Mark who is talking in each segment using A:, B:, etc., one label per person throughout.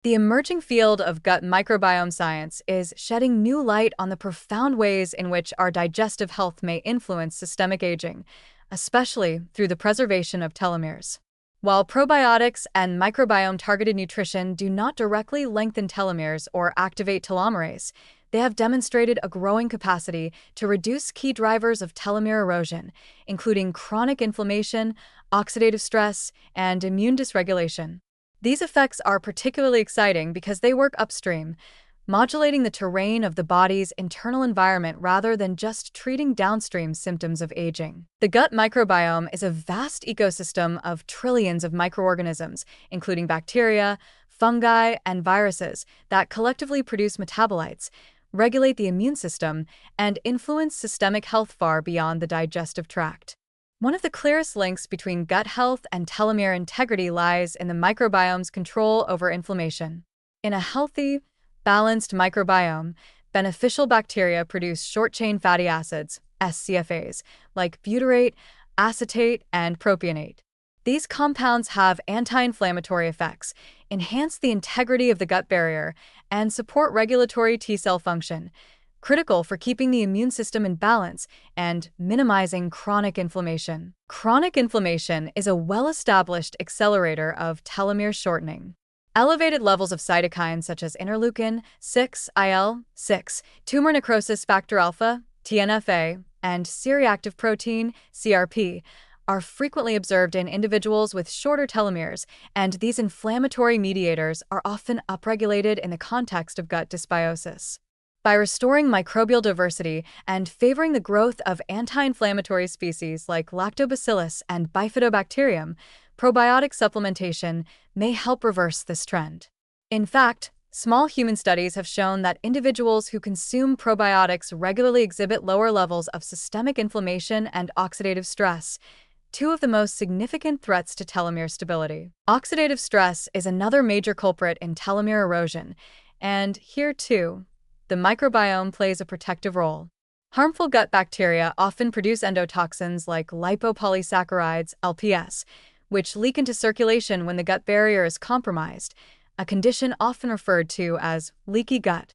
A: The emerging field of gut microbiome science is shedding new light on the profound ways in which our digestive health may influence systemic aging, especially through the preservation of telomeres. While probiotics and microbiome targeted nutrition do not directly lengthen telomeres or activate telomerase, they have demonstrated a growing capacity to reduce key drivers of telomere erosion, including chronic inflammation, oxidative stress, and immune dysregulation. These effects are particularly exciting because they work upstream, modulating the terrain of the body's internal environment rather than just treating downstream symptoms of aging. The gut microbiome is a vast ecosystem of trillions of microorganisms, including bacteria, fungi, and viruses, that collectively produce metabolites, regulate the immune system, and influence systemic health far beyond the digestive tract. One of the clearest links between gut health and telomere integrity lies in the microbiome's control over inflammation. In a healthy, balanced microbiome, beneficial bacteria produce short-chain fatty acids, SCFAs, like butyrate, acetate, and propionate. These compounds have anti-inflammatory effects, enhance the integrity of the gut barrier, and support regulatory T-cell function, critical for keeping the immune system in balance and minimizing chronic inflammation. Chronic inflammation is a well-established accelerator of telomere shortening. Elevated levels of cytokines such as interleukin 6, IL-6, tumor necrosis factor alpha, TNFA, and C-reactive protein, CRP, are frequently observed in individuals with shorter telomeres, and these inflammatory mediators are often upregulated in the context of gut dysbiosis. By restoring microbial diversity and favoring the growth of anti-inflammatory species like Lactobacillus and Bifidobacterium, probiotic supplementation may help reverse this trend. In fact, small human studies have shown that individuals who consume probiotics regularly exhibit lower levels of systemic inflammation and oxidative stress, two of the most significant threats to telomere stability. Oxidative stress is another major culprit in telomere erosion, and here too, the microbiome plays a protective role. Harmful gut bacteria often produce endotoxins like lipopolysaccharides, LPS, which leak into circulation when the gut barrier is compromised, a condition often referred to as leaky gut.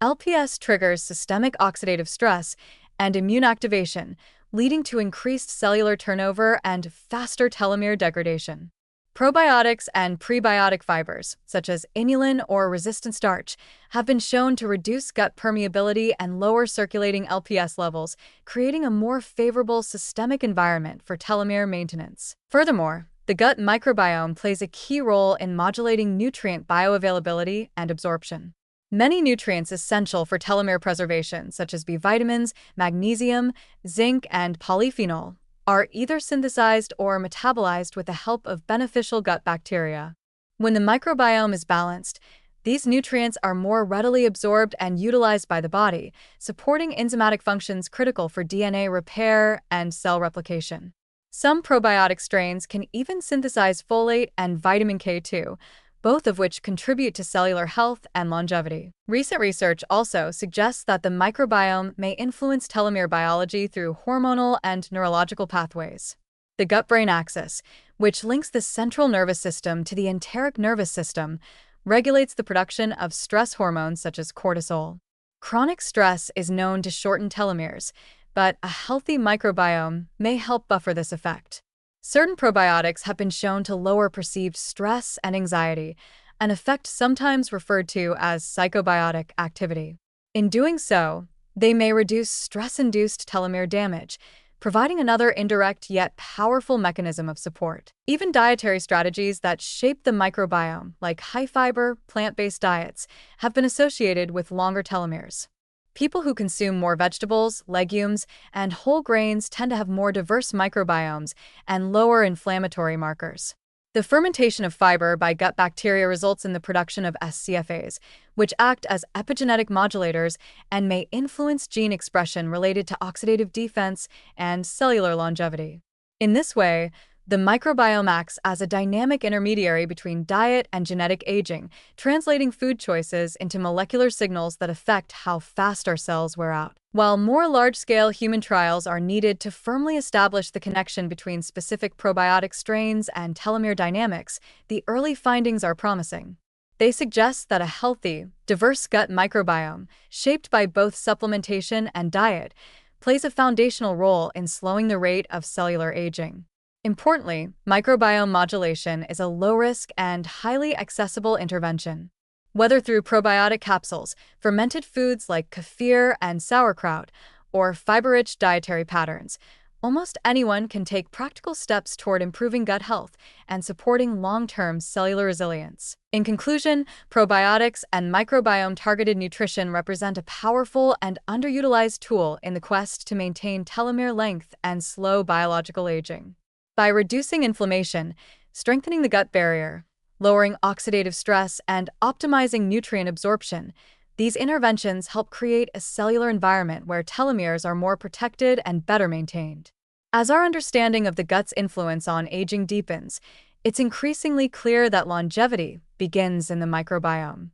A: LPS triggers systemic oxidative stress and immune activation, leading to increased cellular turnover and faster telomere degradation. Probiotics and prebiotic fibers, such as inulin or resistant starch, have been shown to reduce gut permeability and lower circulating LPS levels, creating a more favorable systemic environment for telomere maintenance. Furthermore, the gut microbiome plays a key role in modulating nutrient bioavailability and absorption. Many nutrients essential for telomere preservation, such as B vitamins, magnesium, zinc, and polyphenol, are either synthesized or metabolized with the help of beneficial gut bacteria. When the microbiome is balanced, these nutrients are more readily absorbed and utilized by the body, supporting enzymatic functions critical for DNA repair and cell replication. Some probiotic strains can even synthesize folate and vitamin K2, both of which contribute to cellular health and longevity. Recent research also suggests that the microbiome may influence telomere biology through hormonal and neurological pathways. The gut-brain axis, which links the central nervous system to the enteric nervous system, regulates the production of stress hormones such as cortisol. Chronic stress is known to shorten telomeres, but a healthy microbiome may help buffer this effect. Certain probiotics have been shown to lower perceived stress and anxiety, an effect sometimes referred to as psychobiotic activity. In doing so, they may reduce stress-induced telomere damage, providing another indirect yet powerful mechanism of support. Even dietary strategies that shape the microbiome, like high-fiber, plant-based diets, have been associated with longer telomeres. People who consume more vegetables, legumes, and whole grains tend to have more diverse microbiomes and lower inflammatory markers. The fermentation of fiber by gut bacteria results in the production of SCFAs, which act as epigenetic modulators and may influence gene expression related to oxidative defense and cellular longevity. In this way, the microbiome acts as a dynamic intermediary between diet and genetic aging, translating food choices into molecular signals that affect how fast our cells wear out. While more large-scale human trials are needed to firmly establish the connection between specific probiotic strains and telomere dynamics, the early findings are promising. They suggest that a healthy, diverse gut microbiome, shaped by both supplementation and diet, plays a foundational role in slowing the rate of cellular aging. Importantly, microbiome modulation is a low-risk and highly accessible intervention. Whether through probiotic capsules, fermented foods like kefir and sauerkraut, or fiber-rich dietary patterns, almost anyone can take practical steps toward improving gut health and supporting long-term cellular resilience. In conclusion, probiotics and microbiome-targeted nutrition represent a powerful and underutilized tool in the quest to maintain telomere length and slow biological aging. By reducing inflammation, strengthening the gut barrier, lowering oxidative stress, and optimizing nutrient absorption, these interventions help create a cellular environment where telomeres are more protected and better maintained. As our understanding of the gut's influence on aging deepens, it's increasingly clear that longevity begins in the microbiome.